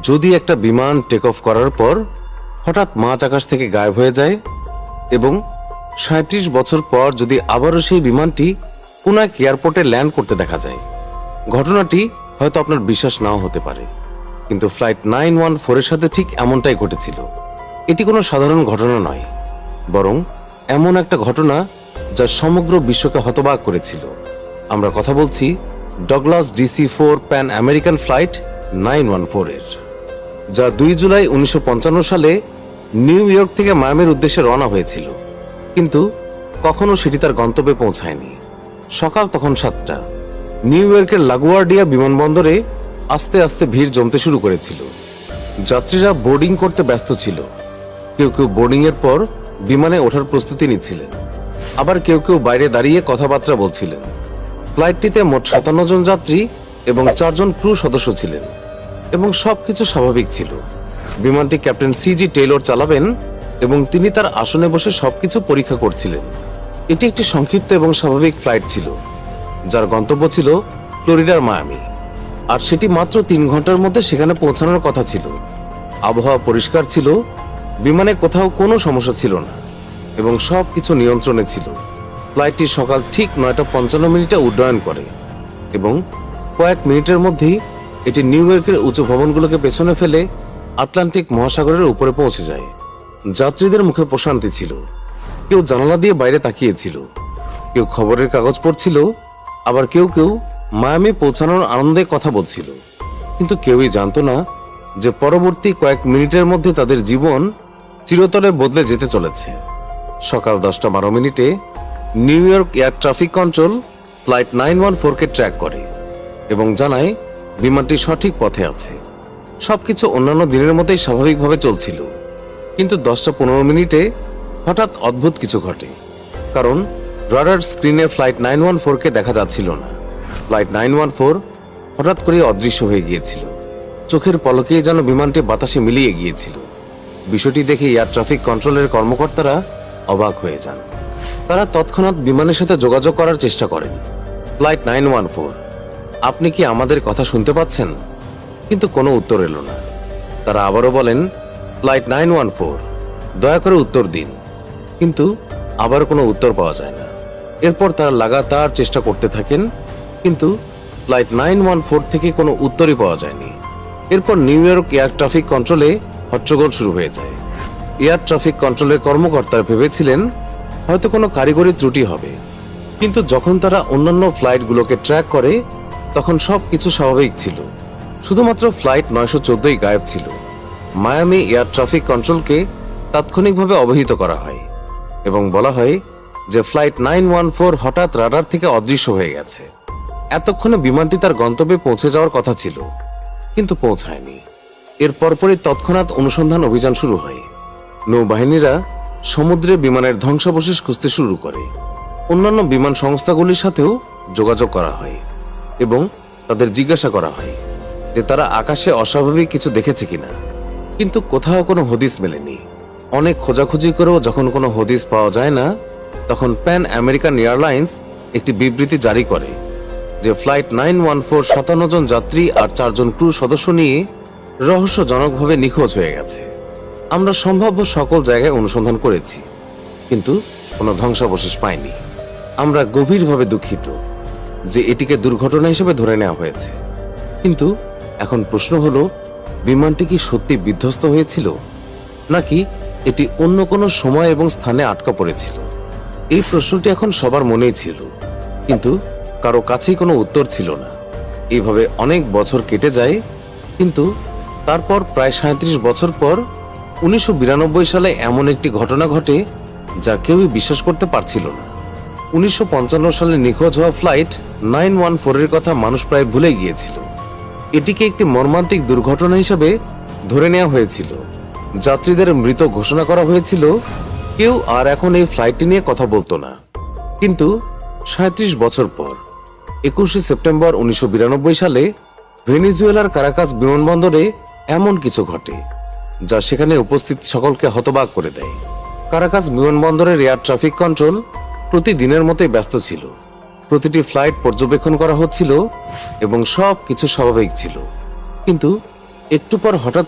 যদি একটা বিমান টেক অফ করার পর হঠাৎ মাঝ আকাশ থেকে গায়েব হয়ে যায় এবং ৩৭ বছর পর যদি আবারও সেই বিমানটি কোন এক এয়ারপোর্টে ল্যান্ড করতে দেখা যায়, ঘটনাটি হয়তো আপনার বিশ্বাস নাও হতে পারে, কিন্তু ফ্লাইট 914 এর সাথে ঠিক এমনটাই ঘটেছিল। এটি কোনো সাধারণ ঘটনা নয়, বরং এমন একটা ঘটনা যা সমগ্র বিশ্বকে হতবাক করেছিল। আমরা কথা বলছি Douglas DC-4 pan American flight 914 এর, যা 2 জুলাই 1955 সালে নিউ ইয়র্ক থেকে মায়ামির উদ্দেশ্যে রওনা হয়েছিল, কিন্তু কখনো সেটি তার গন্তব্যে পৌঁছায়নি। সকাল তখন 7টা। নিউ ইয়র্কের লাগুয়ার্ডিয়া বিমানবন্দরে আস্তে আস্তে ভিড় জমতে শুরু করেছিল। যাত্রীরা বোর্ডিং করতে ব্যস্ত ছিল। কেউ কেউ বোর্ডিং এর পর বিমানে ওঠার প্রস্তুতি নিচ্ছিলেন, আবার কেউ কেউ বাইরে দাঁড়িয়ে কথাবার্তা বলছিলেন। ফ্লাইটটিতে মোট 57 জন যাত্রী এবং 4 জন ক্রু সদস্য ছিলেন এবং সবকিছু স্বাভাবিক ছিল। বিমানটি ক্যাপ্টেন CG টেইলর চালাবেন এবং তিনি তার আসনে বসে সবকিছু পরীক্ষা করছিলেন। এটি একটি সংক্ষিপ্ত এবং স্বাভাবিক ফ্লাইট ছিল, যার গন্তব্য ছিল ফ্লোরিডার মায়ামি, আর সেটি মাত্র 3 ঘন্টার মধ্যে সেখানে পৌঁছানোর কথা ছিল। আবহাওয়া পরিষ্কার ছিল, বিমানে কোথাও কোনো সমস্যা ছিল না এবং সবকিছু নিয়ন্ত্রণে ছিল। ফ্লাইটটি সকাল ঠিক 9:55 উড্ডয়ন করে এবং কয়েক মিনিটের মধ্যেই এটি নিউ ইয়র্কের উঁচু ভবনগুলোকে পেছনে ফেলে আটলান্টিক মহাসাগরের উপরে পৌঁছে যায়। যাত্রীদের মুখে প্রশান্তি ছিল। কেউ জানালা দিয়ে বাইরে তাকিয়েছিল, কেউ খবরের কাগজ পড়ছিল, আবার কেউ কেউ মায়ামি পৌঁছানোর আনন্দে কথা বলছিল। কিন্তু কেউই জানতো না যে পরবর্তী কয়েক মিনিটের মধ্যে তাদের জীবন চিরতরে বদলে যেতে চলেছে। সকাল 10:12 New York air traffic control flight 914-কে ট্র্যাক করে এবং জানায় বিমানটি সঠিক পথে আছে। সবকিছু অন্যান্য দিনের মতোই স্বাভাবিকভাবে চলছিল, কিন্তু 10:15 হঠাৎ অদ্ভুত কিছু ঘটে, কারণ রাডার স্ক্রিনে ফ্লাইট 914-কে দেখা যাচ্ছিল না। ফ্লাইট 914 হঠাৎ করে অদৃশ্য হয়ে গিয়েছিল। চোখের পলকেই যেন বিমানটি বাতাসে মিলিয়ে গিয়েছিল। বিষয়টি দেখে এয়ার ট্রাফিক কন্ট্রোলের কর্মকর্তারা অবাক হয়ে যান। তারা তৎক্ষণাৎ বিমানের সাথে যোগাযোগ করার চেষ্টা করেন। ফ্লাইট 914, আপনি কি আমাদের কথা শুনতে পাচ্ছেন? কিন্তু কোনো উত্তর এলো না। তারা আবারও বলেন, ফ্লাইট 914, দয়া করে উত্তর দিন। কিন্তু আবার কোনো উত্তর পাওয়া যায় না। এরপর তারা লাগাতার চেষ্টা করতে থাকেন, কিন্তু ফ্লাইট 914 থেকে কোনো উত্তরই পাওয়া যায়নি। এরপর নিউ ইয়র্ক এয়ার ট্রাফিক কন্ট্রোলে হট্টগোল শুরু হয়ে যায়। এয়ার ট্রাফিক কন্ট্রোলের কর্মকর্তারা ভেবেছিলেন হয়তো কোনো কারিগরি ত্রুটি হবে, কিন্তু যখন তারা অন্যান্য ফ্লাইটগুলোকে ট্র্যাক করে তখন সবকিছু স্বাভাবিক ছিল। শুধুমাত্র ফ্লাইট 914 গায়েব ছিল। মায়ামি এয়ার ট্রাফিক কন্ট্রোলকে তাৎক্ষণিকভাবে অবহিত করা হয় এবং বলা হয় যে ফ্লাইট 914 হঠাৎ রাডার থেকে অদৃশ্য হয়ে গেছে। এতক্ষণে বিমানটি তার গন্তব্যে পৌঁছে যাওয়ার কথা ছিল, কিন্তু পৌঁছায়নি। এর পরপরই তৎক্ষণাৎ অনুসন্ধান অভিযান শুরু হয়। নৌবাহিনীরা সমুদ্রে বিমানের ধ্বংসাবশেষ খুঁজতে শুরু করে। অন্যান্য বিমান সংস্থাগুলির সাথেও যোগাযোগ করা হয় এবং তাদের জিজ্ঞাসা করা হয় যে তারা আকাশে অস্বাভাবিক কিছু দেখেছে কিনা, কিন্তু কোথাও কোনো হদিস মেলেনি। অনেক খোঁজাখুঁজি করেও যখন কোনো হদিস পাওয়া যায় না, তখন প্যান আমেরিকান এয়ারলাইন্স একটি বিবৃতি জারি করে যে ফ্লাইট 914 57 জন যাত্রী আর 4 জন ক্রু সদস্য নিয়ে রহস্যজনকভাবে নিখোঁজ হয়ে গেছে। আমরা সম্ভাব্য সকল জায়গায় অনুসন্ধান করেছি, কিন্তু কোনো ধ্বংসাবশেষ পাইনি। আমরা গভীরভাবে দুঃখিত যে এটিকে দুর্ঘটনা হিসেবে ধরে নেওয়া হয়েছে, কিন্তু এখন প্রশ্ন হলো, বিমানটি কি সত্যি বিধ্বস্ত হয়েছিল নাকি এটি অন্য কোনো সময় এবং স্থানে আটকা পড়েছিল? এই প্রশ্নটি এখন সবার মনেই ছিল, কিন্তু কারো কাছেই কোনো উত্তর ছিল না। এইভাবে অনেক বছর কেটে যায়, কিন্তু তারপর প্রায় 37 বছর পর 1992 সালে এমন একটি ঘটনা ঘটে যা কেউই বিশ্বাস করতে পারছিল না। 1955 সালে নিখোঁজ হওয়া ফ্লাইট 914 এর কথা মানুষ প্রায় ভুলে গিয়েছিল। এটিকে একটি মর্মান্তিক দুর্ঘটনা হিসেবে ধরে নেওয়া হয়েছিল। যাত্রীদের মৃত ঘোষণা করা হয়েছিল। কেউ আর এখন এই ফ্লাইটটি নিয়ে কথা বলতো না। কিন্তু 37 বছর পর 21শে সেপ্টেম্বর 1992 সালে ভেনেজুয়েলার কারাকাস বিমানবন্দরে এমন কিছু ঘটে যা সেখানে উপস্থিত সকলকে হতবাক করে দেয়। কারাকাস বিমানবন্দরের এয়ার ট্রাফিক কন্ট্রোল প্রতিদিনের মতোই ব্যস্ত ছিল। প্রতিটি ফ্লাইট পর্যবেক্ষণ করা হচ্ছিল এবং সব কিছু স্বাভাবিক ছিল। কিন্তু একটু পর হঠাৎ